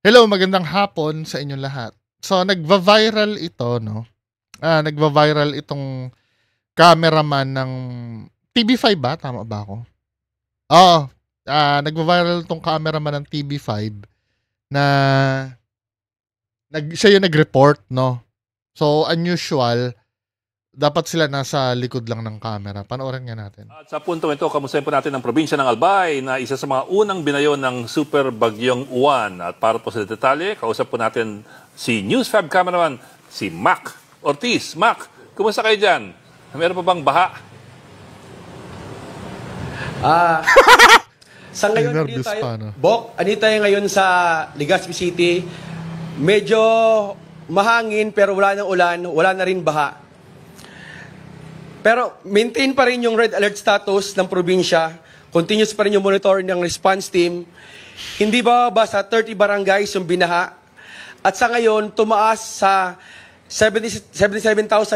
Hello, magandang hapon sa inyong lahat. So, nagva-viral ito, no? Nagva-viral itong cameraman ng TV5 ba? Tama ba ako? Oo. Nagva-viral itong cameraman ng TV5 na siya yung nag-report, no? So, unusual. Dapat sila nasa likod lang ng camera. Panoorin nga natin. At sa puntong ito, kamustahin po natin ang probinsya ng Albay na isa sa mga unang binayo ng Super Bagyong Uwan. At para po sa detalye, kausap po natin si News5 cameraman, si Mac Ortiz. Mac, kumusta kayo dyan? Meron pa bang baha? Sa ngayon, Nervous andito tayo, pa, no? Bok, andito tayo ngayon sa Legazpi City. Medyo mahangin pero wala nang ulan, wala na rin baha. Pero maintain pa rin yung red alert status ng probinsya. Continuous pa rin yung monitoring ng response team. Hindi ba sa 30 barangays yung binaha? At sa ngayon, tumaas sa 77,000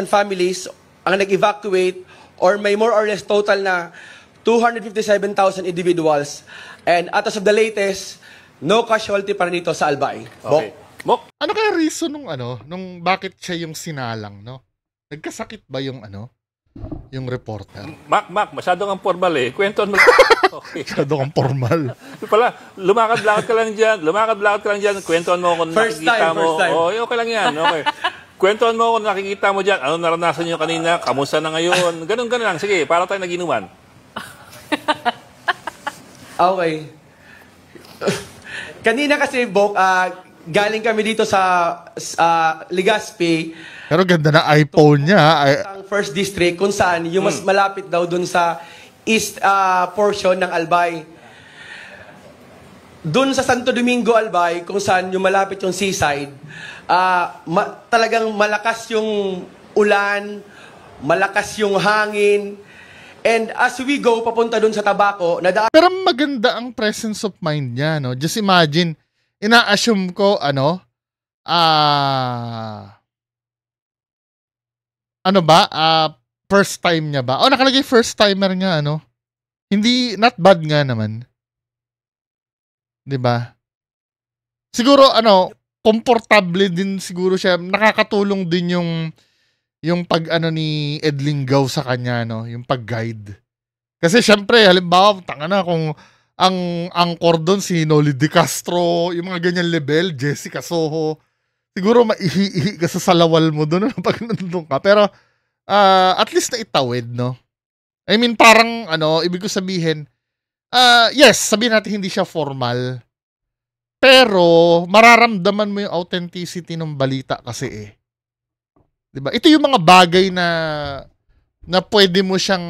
families ang nag-evacuate or may more or less total na 257,000 individuals. And as of the latest, no casualty pa rin dito sa Albay. Okay. Mok, Ano kaya reason nung bakit siya yung sinalang, no? Nagkasakit ba yung yung reporter? Mac, masyadong ang formal eh. Kwentuhan mo. Okay. Masyado kang formal. Pala, lumakad-lakad ka lang dyan. Kwentuhan mo kung First nakikita time, mo. first time. Oh, okay lang yan. Okay. Kwentuhan mo kung nakikita mo dyan. Ano naranasan nyo kanina? Kamusta na ngayon? Ganun lang. Sige, para tayo naginuman. Okay. Kanina kasi, Bok, galing kami dito sa Legazpi, Pero ganda na iPhone niya. ang first district, kung saan yung mas malapit daw dun sa east portion ng Albay. Dun sa Santo Domingo, Albay, kung saan yung malapit yung seaside, talagang malakas yung ulan, malakas yung hangin, and as we go papunta dun sa Tabaco, Pero maganda ang presence of mind niya, no? Just imagine, ina-assume ko, first time niya ba? Nakalagay first timer nga, Hindi, not bad nga naman. 'Di ba? Siguro, komportable din siguro siya. Nakakatulong din yung pag, ni Ed Lingaw sa kanya, no? Yung pag-guide. Kasi syempre, halimbawa, kung ang anchor doon si Noli De Castro, yung mga ganyan level, Jessica Soho, siguro maihi ka sa salawal mo doon pag nandun ka. Pero, at least na itawid, no? I mean, parang, ibig ko sabihin, yes, sabihin natin hindi siya formal. Pero, mararamdaman mo yung authenticity ng balita kasi eh. 'Di ba? Ito yung mga bagay na pwede mo siyang,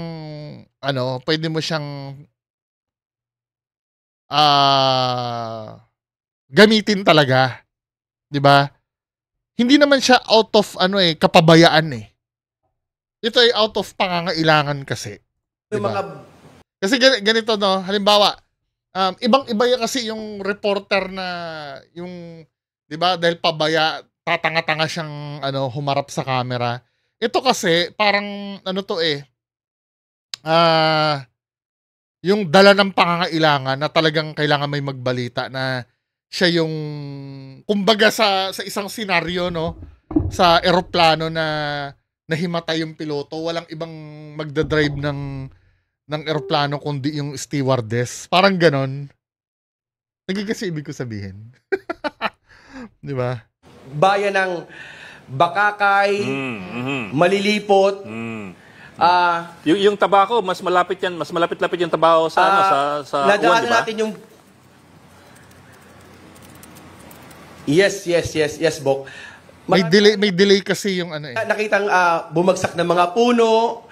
gamitin talaga. 'Di ba? Hindi naman siya out of, kapabayaan eh. Ito ay out of pangangailangan kasi. yung Diba? mga Kasi ganito, no? Halimbawa, ibang-iba yan kasi yung reporter na, yung, di ba, dahil tatanga-tanga siyang, humarap sa camera. Ito kasi, parang, yung dala ng pangangailangan na talagang kailangan may magbalita na siya yung, kumbaga sa isang senaryo, no? Sa eroplano na nahimatay yung piloto, walang ibang magdadrive ng eroplano kundi yung stewardess. Parang ganon. Nagigasi ibig ko sabihin. Di ba? bayan ng Bakakay, Malilipot, Yung tabako, mas malapit-lapit yung tabako sa uwan, nadaanan di ba? natin yung Yes, Bok. May delay kasi yung Nakitang bumagsak ng mga puno,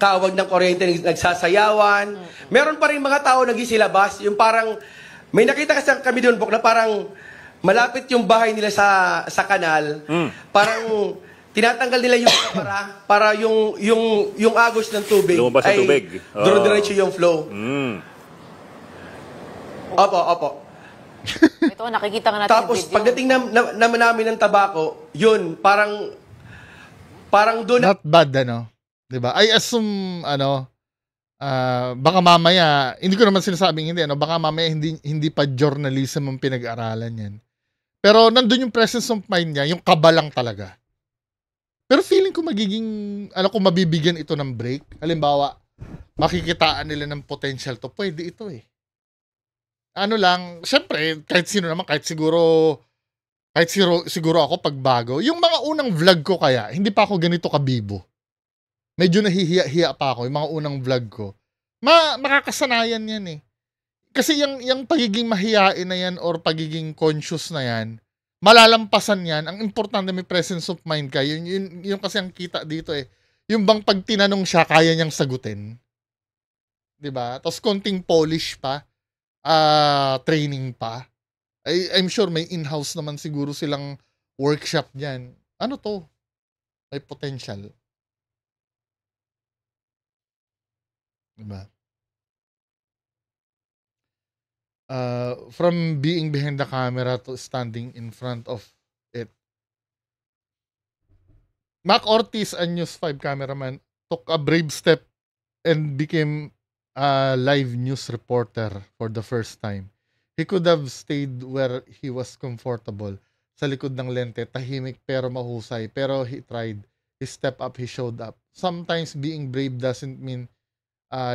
tawag ng kuryente nagsasayawan. Meron pa rin mga tao nagsisilabas, yung parang, may nakita kasi kami doon, Bok, na parang malapit yung bahay nila sa kanal. Parang tinatanggal nila yung para yung agos ng tubig Lumabas sa tubig. Diretso yung flow. Opo. Ito, nakikita nga natin Tapos yung video. pagdating naman namin ng Tabaco, yun, parang doon not bad, 'di ba? I assume Baka mamaya, hindi ko naman sinasabing hindi, ano, baka mamaya hindi pa journalism ang pinag-aralan yan. Pero nandun yung presence of mind niya, yung kaba lang talaga. Pero feeling ko magiging, kung mabibigyan ito ng break. Halimbawa, makikitaan nila ng potential to, pwede ito eh. Syempre, kahit sino naman, kahit siguro ako pagbago. Yung mga unang vlog ko kaya, hindi pa ako ganito kabibo. Medyo nahihiya-hiya pa ako, yung mga unang vlog ko. Makakasanayan yan eh. Kasi yung pagiging mahiyain na yan or pagiging conscious na yan, malalampasan yan. Ang importante may presence of mind ka. Yun kasi ang kita dito eh. Yung bang pag tinanong siya, kaya niyang sagutin. 'Di ba? Tapos konting polish pa, training pa. I'm sure may in-house naman siguro silang workshop diyan. Ano to? May potential. 'Di ba? From being behind the camera to standing in front of it. Mac Ortiz, a News 5 cameraman, took a brave step and became a live news reporter for the first time. He could have stayed where he was comfortable, sa likod ng lente, tahimik pero mahusay. Pero he tried. He stepped up, he showed up. Sometimes being brave doesn't mean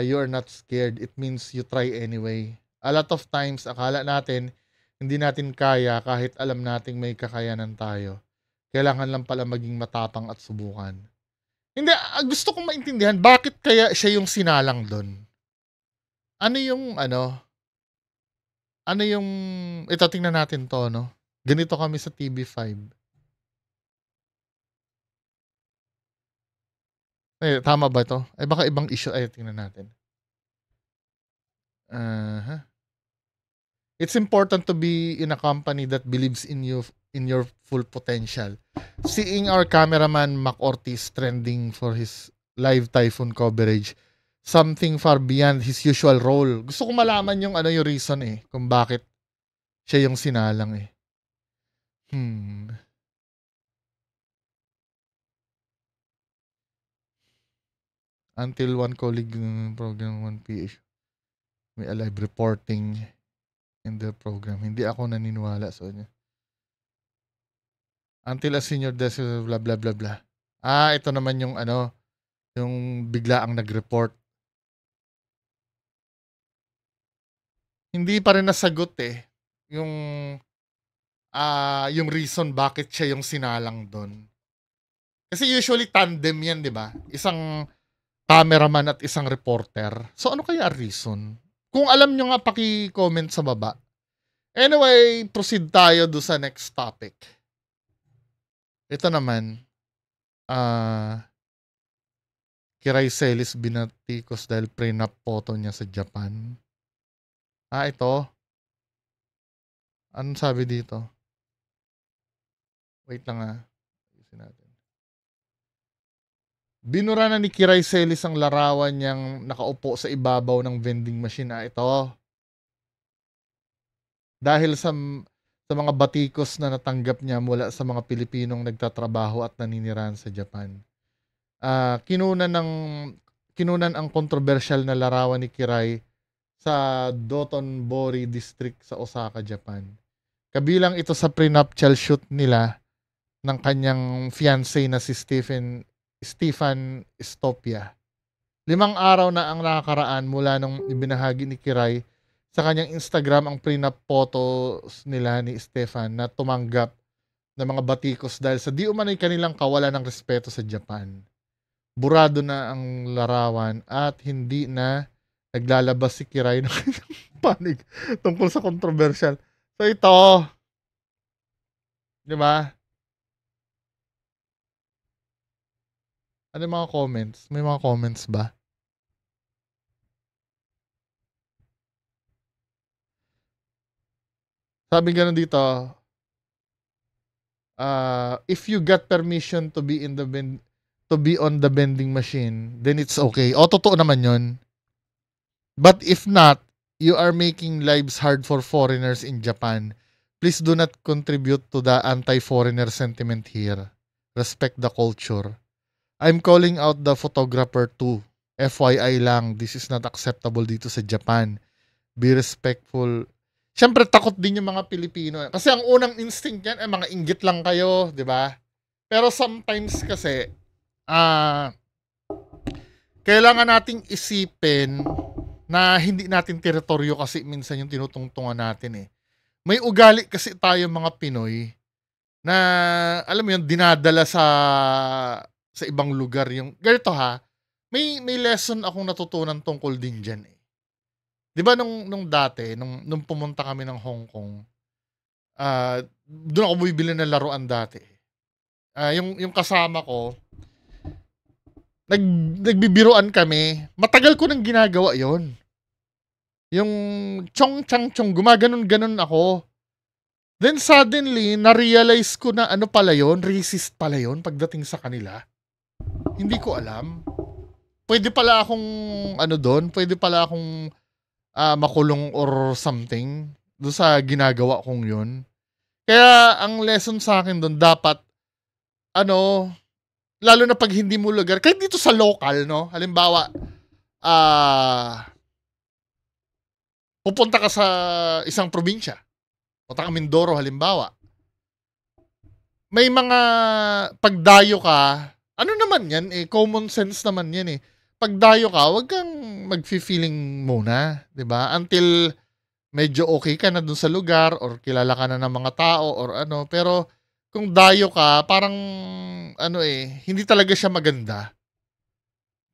you're not scared. It means you try anyway. A lot of times, akala natin, hindi natin kaya kahit alam nating may kakayanan tayo. Kailangan lang pala maging matapang at subukan. Hindi, gusto kong maintindihan, bakit kaya siya yung sinalang doon? Ito tingnan natin to, no? Ganito kami sa TV5. Tama ba to? Baka ibang issue. Tingnan natin. It's important to be in a company that believes in you, in your full potential. Seeing our cameraman Mac Ortiz trending for his live typhoon coverage, something far beyond his usual role. Gusto ko malaman yung yung reason kung bakit siya yung sinalang Until one colleague program 1PH may a live reporting in the program. Hindi ako naniniwala sa kanya. Until a senior desk, blah blah blah blah. Ito naman yung yung bigla ang nag-report. Hindi pa rin nasagot yung yung reason bakit siya yung sinalang doon. Kasi usually tandem yan, di ba? Isang cameraman at isang reporter. So ano kaya reason? Kung alam nyo nga, paki-comment sa baba. Anyway, proceed tayo do sa next topic. Ito naman, Kiray Celis binatikos dahil prenup photo niya sa Japan. Ito. Anong sabi dito? Wait lang Ayusin natin. Binura na ni Kiray Celis ang larawan niyang nakaupo sa ibabaw ng vending machine. Ito. Dahil sa mga batikos na natanggap niya mula sa mga Pilipinong nagtatrabaho at naninirahan sa Japan. Kinunan ang kontrobersyal na larawan ni Kiray sa Dotonbori District sa Osaka, Japan. Kabilang ito sa prenuptial shoot nila ng kanyang fiancé na si Stefan Stopia. 5 araw na ang nakakaraan mula nung ibinahagi ni Kiray sa kanyang Instagram ang prenup photos nila ni Stefan na tumanggap ng mga batikos dahil sa di umano'y kanilang kawalan ng respeto sa Japan. Burado na ang larawan at hindi na naglalabas si Kiray ng panig tungkol sa controversial. So ito, di ba? Ano yung mga comments? May mga comments ba? Sabi gano'n dito, if you got permission to be on the vending machine, then it's okay. Totoo naman yun. But if not, you are making lives hard for foreigners in Japan. Please do not contribute to the anti-foreigner sentiment here. Respect the culture. I'm calling out the photographer too. FYI lang, this is not acceptable dito sa Japan. Be respectful. Siyempre, takot din yung mga Pilipino. Kasi ang unang instinct yan, mga inggit lang kayo, di ba? Pero sometimes kasi, kailangan nating isipin na hindi natin teritoryo kasi minsan yung tinutungtungan natin eh. May ugali kasi tayo mga Pinoy na, alam mo yun, dinadala sa ibang lugar. Yung, ganito ha, may lesson akong natutunan tungkol din dyan eh. Di ba nung dati, nung pumunta kami ng Hong Kong, doon ako bumibili ng laruan dati. Yung kasama ko, nagbibiruan kami. Matagal ko nang ginagawa yon. Yung chong chang chong, gumaganon-ganon ako. Then suddenly, na-realize ko na ano pala yon, racist pala yon pagdating sa kanila. Hindi ko alam. Pwede pala akong, pwede pala akong makulong or something doon sa ginagawa kong yun. Kaya ang lesson sa akin doon, dapat lalo na pag hindi mo lugar, kahit dito sa local, no? Halimbawa, pupunta ka sa isang probinsya, punta ka Mindoro halimbawa, may mga pagdayo ka, ano naman yan eh, common sense naman yan eh. Pagdayo ka, wag kang mag-feeling muna, 'di ba? Until medyo okay ka na dun sa lugar or kilala ka na ng mga tao or ano. Pero kung dayo ka, parang hindi talaga siya maganda.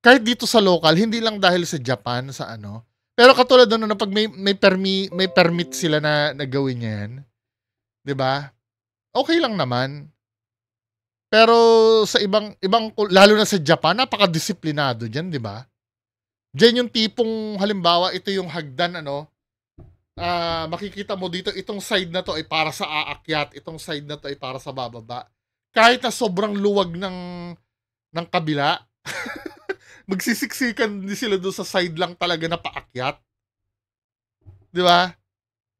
Kahit dito sa local, hindi lang dahil sa Japan, sa ano. Pero katulad doon, pag may permit sila na gawin 'yan, 'di ba? Okay lang naman. Pero sa ibang lalo na sa Japan, napaka-disiplinado diyan, 'di ba? Diyan yung tipong halimbawa ito yung hagdan makikita mo dito itong side na to ay para sa aakyat, itong side na to ay para sa bababa. Kahit na sobrang luwag ng kabila, magsisiksikan din sila doon sa side lang talaga na paakyat. 'Di ba?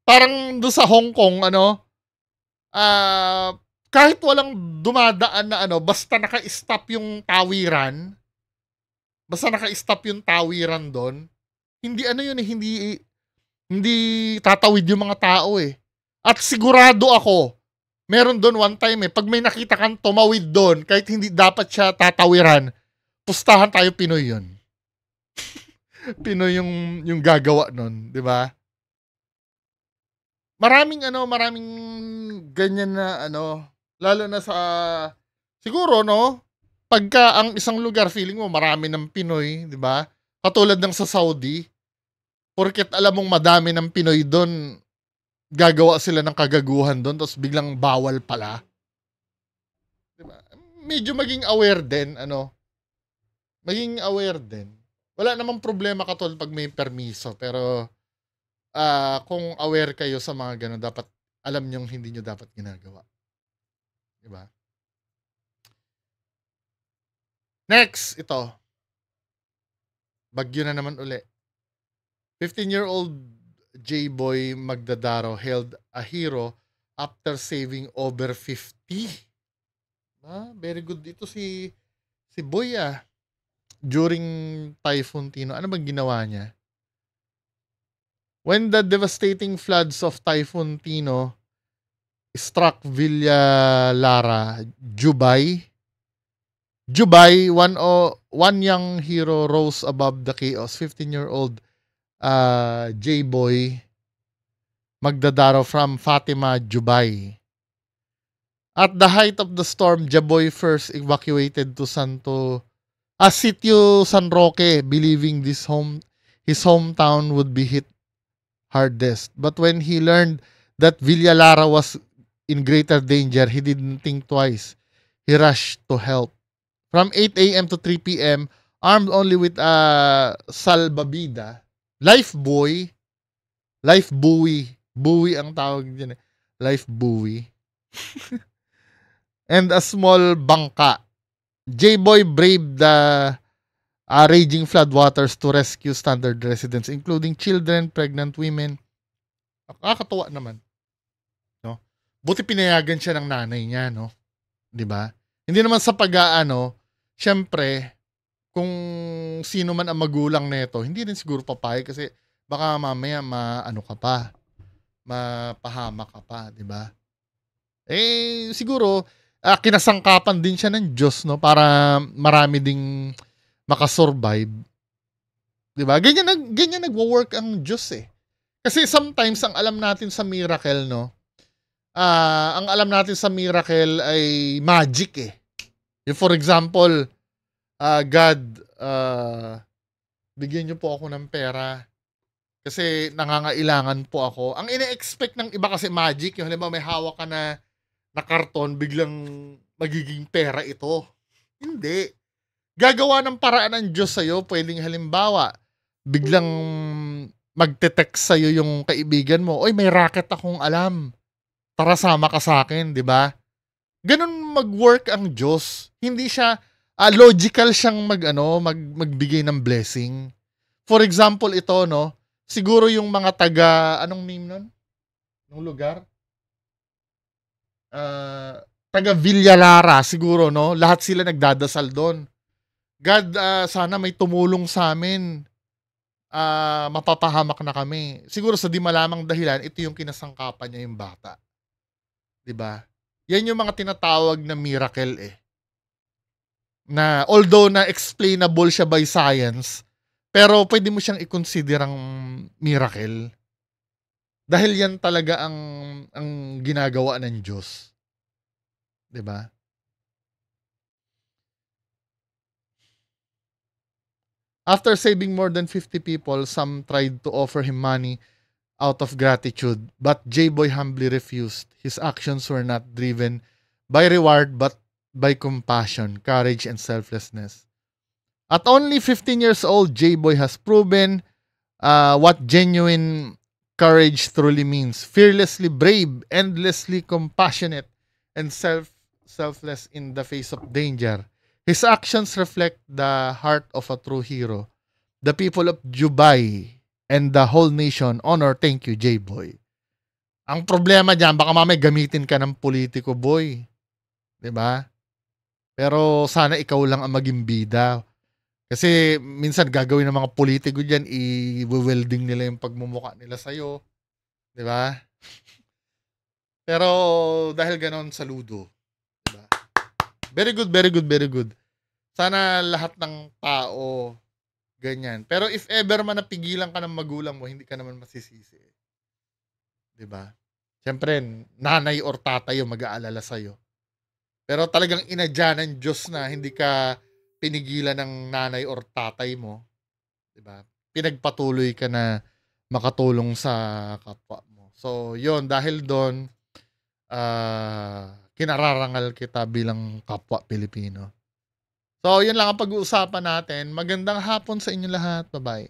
Parang doon sa Hong Kong kahit walang dumadaan na basta naka-stop yung tawiran, doon, hindi hindi tatawid yung mga tao eh. At sigurado ako, meron doon one time pag may nakita kang tumawid doon, kahit hindi dapat siya tatawiran, pustahan tayo Pinoy yun. Pinoy yung gagawa nun, di ba? Maraming ganyan na lalo na sa siguro pagka ang isang lugar feeling mo marami ng Pinoy, 'di ba? Katulad ng sa Saudi, porket alam mong madami ng Pinoy doon, gagawa sila ng kagaguhan doon tapos biglang bawal pala. 'Di ba? Medyo maging aware din, Maging aware din. Wala namang problema katulad pag may permiso, pero kung aware kayo sa mga ganun, dapat alam niyong hindi niyo dapat ginagawa. Diba? Next, ito. Bagyo na naman uli. 15-year-old J-boy Magdadaro hailed a hero after saving over 50. Very good dito si Boy during Typhoon Tino. Ano bang ginawa niya? When the devastating floods of Typhoon Tino struck Villa Lara, Jubay, one young hero rose above the chaos. 15-year-old J-boy Magdadaro from Fatima, Jubay. At the height of the storm, J-boy first evacuated to Sitio San Roque, believing his hometown would be hit hardest. But when he learned that Villa Lara was in greater danger, he didn't think twice. He rushed to help. From 8 a.m. to 3 p.m., armed only with a salbabida, life buoy ang tawag dyan life buoy, and a small bangka, J-boy braved the raging floodwaters to rescue standard residents, including children, pregnant women. Nakakatuwa naman. Buti pinayagan siya ng nanay niya, 'di ba? Hindi naman sa syempre, kung sino man ang magulang nito, hindi rin siguro papayag kasi baka mamaya maano ka pa, mapahamak ka pa, 'di ba? Siguro kinasangkapan din siya ng Diyos, no, para marami ding makasurvive, 'di ba? Ganyan nagwo-work ang Diyos eh. Kasi sometimes ang alam natin sa miracle, no, ang alam natin sa miracle ay magic eh. Yung for example, God, bigyan niyo po ako ng pera kasi nangangailangan po ako. Ang ine-expect ng iba kasi magic, yung halimbawa may hawak ka na karton, biglang magiging pera ito. Hindi. Gagawa ng paraan ng Diyos sa'yo. Pwedeng halimbawa, biglang magte-text sa'yo yung kaibigan mo, oy, may racket akong alam. Tara, sama ka sa akin, di ba? Ganun mag-work ang Diyos. Hindi siya, logical siyang magbigay ng blessing. For example, ito, no, siguro yung mga anong name nun? Nung lugar? Taga Villalara siguro, no? Lahat sila nagdadasal doon. God, sana may tumulong sa amin. Mapapahamak na kami. Siguro sa di malamang dahilan, ito yung kinasangkapan niya yung bata. 'Di ba? Yan yung mga tinatawag na miracle eh. Na although na explainable siya by science, pero pwede mo siyang i-consider ang miracle. Dahil yan talaga ang ginagawa ng Diyos. 'Di ba? After saving more than 50 people, some tried to offer him money out of gratitude, but J-Boy humbly refused. His actions were not driven by reward but by compassion, courage, and selflessness. At only 15 years old, J-Boy has proven what genuine courage truly means. Fearlessly brave, endlessly compassionate, and selfless in the face of danger. His actions reflect the heart of a true hero. The people of Dubai and the whole nation honor, thank you, J-Boy. Ang problema dyan, baka mamay gamitin ka ng politiko, boy. 'Di ba? Pero sana ikaw lang ang maging bida. Kasi minsan gagawin ng mga politiko dyan, i-welding nila yung pagmumukha nila sa'yo. 'Di ba? Pero dahil ganon, saludo. Diba? Very good, very good, very good. Sana lahat ng tao ganyan. Pero if ever man napigilan ka ng magulang mo, hindi ka naman masisisi. 'Di ba? Siyempre, nanay or tatay yung mag-aalala sa'yo. Pero talagang inadya ng Diyos na hindi ka pinigilan ng nanay or tatay mo. 'Di ba? Pinagpatuloy ka na makatulong sa kapwa mo. So, yon dahil doon, kinararangal kita bilang kapwa Pilipino. So, yun lang ang pag-uusapan natin. Magandang hapon sa inyo lahat. Bye-bye.